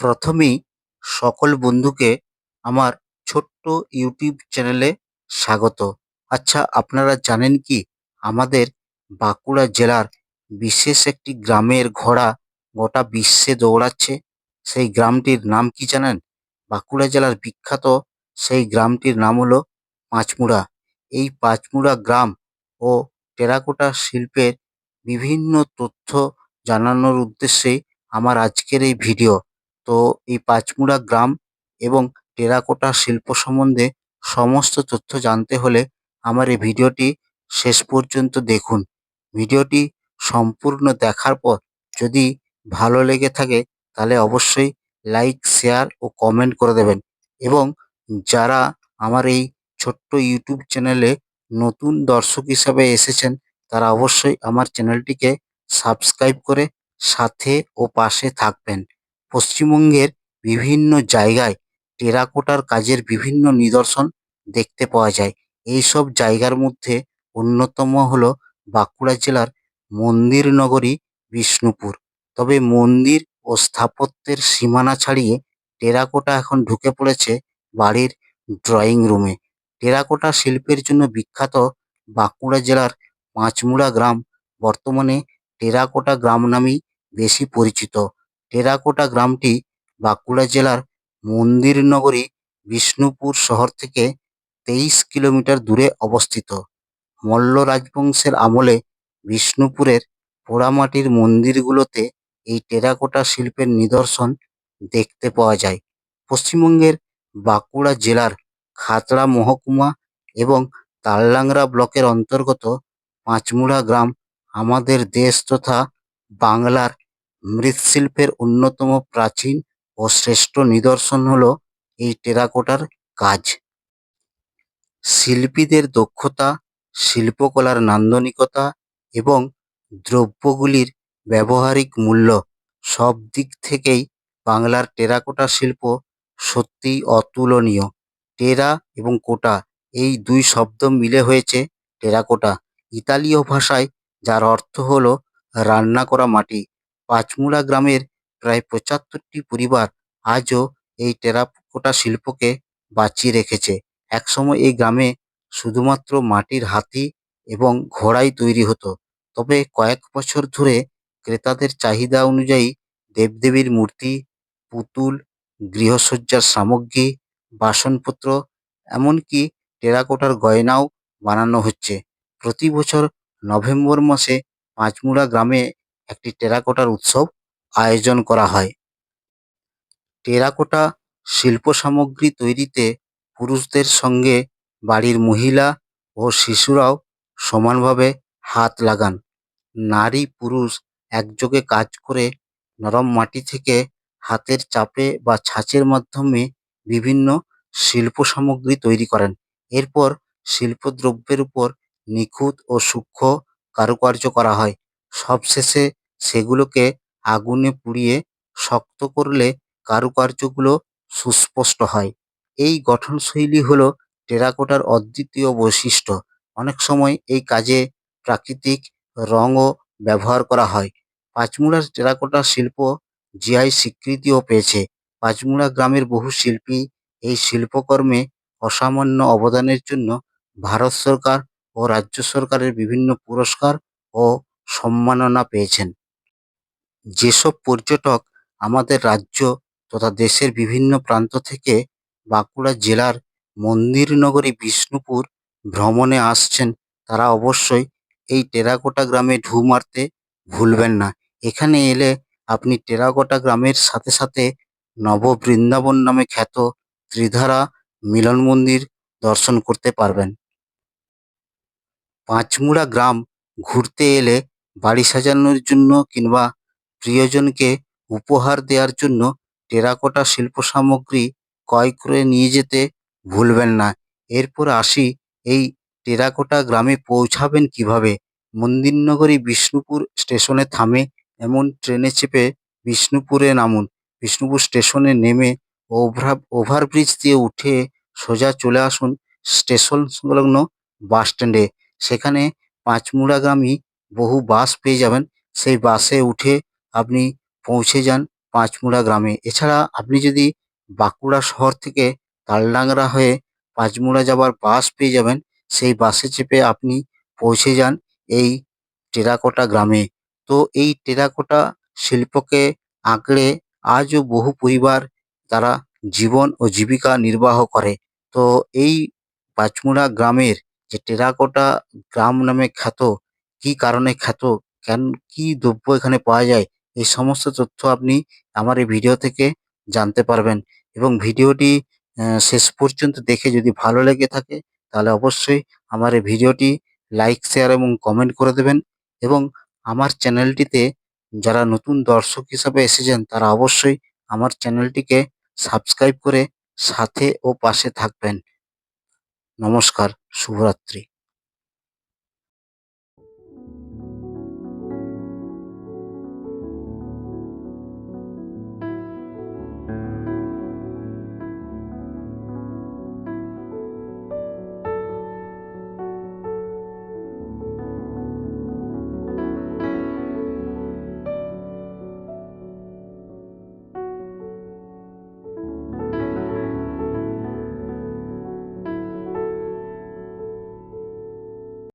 প্রথমেই সকল বন্ধুকে আমার ছোট্ট ইউটিউব চ্যানেলে স্বাগত। আচ্ছা, আপনারা জানেন কি আমাদের বাঁকুড়া জেলার বিশেষ একটি গ্রামের ঘোড়া গোটা বিশ্বে দৌড়াচ্ছে? সেই গ্রামটির নাম কি জানেন? বাঁকুড়া জেলার বিখ্যাত সেই গ্রামটির নাম হলো পাঁচমুড়া। এই পাঁচমুড়া গ্রাম ও টেরাকোটা শিল্পের বিভিন্ন তথ্য জানানোর উদ্দেশ্যেই আমার আজকের এই ভিডিও। তো এই পাঁচমুড়া গ্রাম এবং টেরাকোটা শিল্প সম্বন্ধে সমস্ত তথ্য জানতে হলে আমার এই ভিডিওটি শেষ পর্যন্ত দেখুন। ভিডিওটি সম্পূর্ণ দেখার পর যদি ভালো লেগে থাকে তাহলে অবশ্যই লাইক, শেয়ার ও কমেন্ট করে দেবেন। এবং যারা আমার এই ছোট্ট ইউটিউব চ্যানেলে নতুন দর্শক হিসাবে এসেছেন তারা অবশ্যই আমার চ্যানেলটিকে সাবস্ক্রাইব করে সাথে ও পাশে থাকবেন। পশ্চিমবঙ্গের বিভিন্ন জায়গায় টেরাকোটার কাজের বিভিন্ন নিদর্শন দেখতে পাওয়া যায়। এইসব জায়গার মধ্যে অন্যতম হলো বাঁকুড়া জেলার মন্দির নগরী বিষ্ণুপুর। তবে মন্দির ও স্থাপত্যের সীমানা ছাড়িয়ে টেরাকোটা এখন ঢুকে পড়েছে বাড়ির ড্রয়িং রুমে। টেরাকোটা শিল্পের জন্য বিখ্যাত বাঁকুড়া জেলার পাঁচমুড়া গ্রাম বর্তমানে টেরাকোটা গ্রাম নামেই বেশি পরিচিত। টেরাকোটা গ্রামটি বাঁকুড়া জেলার মন্দির নগরী বিষ্ণুপুর শহর থেকে 23 কিলোমিটার দূরে অবস্থিত। মল্ল রাজবংশের আমলে বিষ্ণুপুরের পোড়ামাটির মন্দিরগুলোতে এই টেরাকোটা শিল্পের নিদর্শন দেখতে পাওয়া যায়। পশ্চিমবঙ্গের বাঁকুড়া জেলার খাতড়া মহকুমা এবং তালডাংরা ব্লকের অন্তর্গত পাঁচমুড়া গ্রাম আমাদের দেশ তথা বাংলার মৃৎশিল্পের অন্যতম প্রাচীন ও শ্রেষ্ঠ নিদর্শন হলো এই টেরাকোটার কাজ। শিল্পীদের দক্ষতা, শিল্পকলার নান্দনিকতা এবং দ্রব্যগুলির ব্যবহারিক মূল্য সব দিক থেকেই বাংলার টেরাকোটা শিল্প সত্যিই অতুলনীয়। টেরা এবং কোটা এই দুই শব্দ মিলে হয়েছে টেরাকোটা, ইতালীয় ভাষায়, যার অর্থ হলো রান্না করা মাটি। পাঁচমুড়া গ্রামের প্রায় 75টি পরিবার আজও এই টেরাকোটা শিল্পকে বাঁচিয়ে রেখেছে। একসময় এই গ্রামে শুধুমাত্র মাটির হাতি এবং ঘোড়াই তৈরি হতো। তবে কয়েক বছর ধরে ক্রেতাদের চাহিদা অনুযায়ী দেবদেবীর মূর্তি, পুতুল, গৃহসজ্জার সামগ্রী, বাসনপত্র, এমনকি টেরাকোটার গয়নাও বানানো হচ্ছে। প্রতি বছর নভেম্বর মাসে পাঁচমুড়া গ্রামে একটি টেরাকোটার উৎসব আয়োজন করা হয়। টেরাকোটা শিল্প সামগ্রী তৈরিতে পুরুষদের সঙ্গে বাড়ির মহিলা ও শিশুরাও সমানভাবে হাত লাগান। নারী পুরুষ একযোগে কাজ করে নরম মাটি থেকে হাতের চাপে বা ছাঁচের মাধ্যমে বিভিন্ন শিল্প সামগ্রী তৈরি করেন। এরপর শিল্পদ্রব্যের উপর নিখুঁত ও সূক্ষ্ম কারুকার্য করা হয়। সবশেষে সেগুলোকে আগুনে পুড়িয়ে শক্ত করলে কারুকার্যগুলো সুস্পষ্ট হয়। এই গঠনশৈলী হলো টেরাকোটার অদ্বিতীয় বৈশিষ্ট্য। অনেক সময় এই কাজে প্রাকৃতিক রঙও ব্যবহার করা হয়। পাঁচমুড়ার টেরাকোটা শিল্প জিআই স্বীকৃতিও পেয়েছে। পাঁচমুড়া গ্রামের বহু শিল্পী এই শিল্পকর্মে অসামান্য অবদানের জন্য ভারত সরকার ও রাজ্য সরকারের বিভিন্ন পুরস্কার ও সম্মাননা পেয়েছেন। যেসব পর্যটক আমাদের রাজ্য তথা দেশের বিভিন্ন প্রান্ত থেকে বাঁকুড়া জেলার মন্দির নগরী বিষ্ণুপুর ভ্রমণে আসছেন তারা অবশ্যই এই টেরাকোটা গ্রামে ঢু মারতে ভুলবেন না। এখানে এলে আপনি টেরাকোটা গ্রামের সাথে সাথে নববৃন্দাবন নামে খ্যাত ত্রিধারা মিলন মন্দির দর্শন করতে পারবেন। পাঁচমুড়া গ্রাম ঘুরতে এলে বাড়ি সাজানোর জন্য কিংবা প্রিয়জনকে উপহার দেওয়ার জন্য টেরাকোটা শিল্প সামগ্রী ক্রয় করে নিয়ে যেতে ভুলবেন না। এরপর আসি এই টেরাকোটা গ্রামে পৌঁছাবেন কিভাবে। মন্দিরনগরী বিষ্ণুপুর স্টেশনে থামে এমন ট্রেনে চেপে বিষ্ণুপুরে নামুন। বিষ্ণুপুর স্টেশনে নেমে ওভারব্রিজ দিয়ে উঠে সোজা চলে আসুন স্টেশন সংলগ্ন বাস স্ট্যান্ডে। সেখানে পাঁচমুড়াগামী বহু বাস পেয়ে যাবেন। সেই বাসে উঠে আপনি পৌঁছে যান পাঁচমুড়া গ্রামে। এছাড়া আপনি যদি বাঁকুড়া শহর থেকে তালডাংরা হয়ে পাঁচমুড়া যাবার বাস পেয়ে যাবেন। সেই বাসে চেপে আপনি পৌঁছে যান এই টেরাকোটা গ্রামে। তো এই টেরাকোটা শিল্পকে আঁকড়ে আজও বহু পরিবার তারা জীবন ও জীবিকা নির্বাহ করে। তো এই পাঁচমুড়া গ্রামের যে টেরাকোটা গ্রাম নামে খ্যাত, কি কারণে খ্যাত, কেন কি দ্রব্য এখানে পাওয়া যায়, এই সমস্ত তথ্য আপনি আমার এই ভিডিও থেকে জানতে পারবেন। এবং ভিডিওটি শেষ পর্যন্ত দেখে যদি ভালো লেগে থাকে তাহলে অবশ্যই আমার এই ভিডিওটি লাইক, শেয়ার এবং কমেন্ট করে দেবেন। এবং আমার চ্যানেলটিতে যারা নতুন দর্শক হিসাবে এসেছেন তারা অবশ্যই আমার চ্যানেলটিকে সাবস্ক্রাইব করে সাথে ও পাশে থাকবেন। নমস্কার, শুভরাত্রি।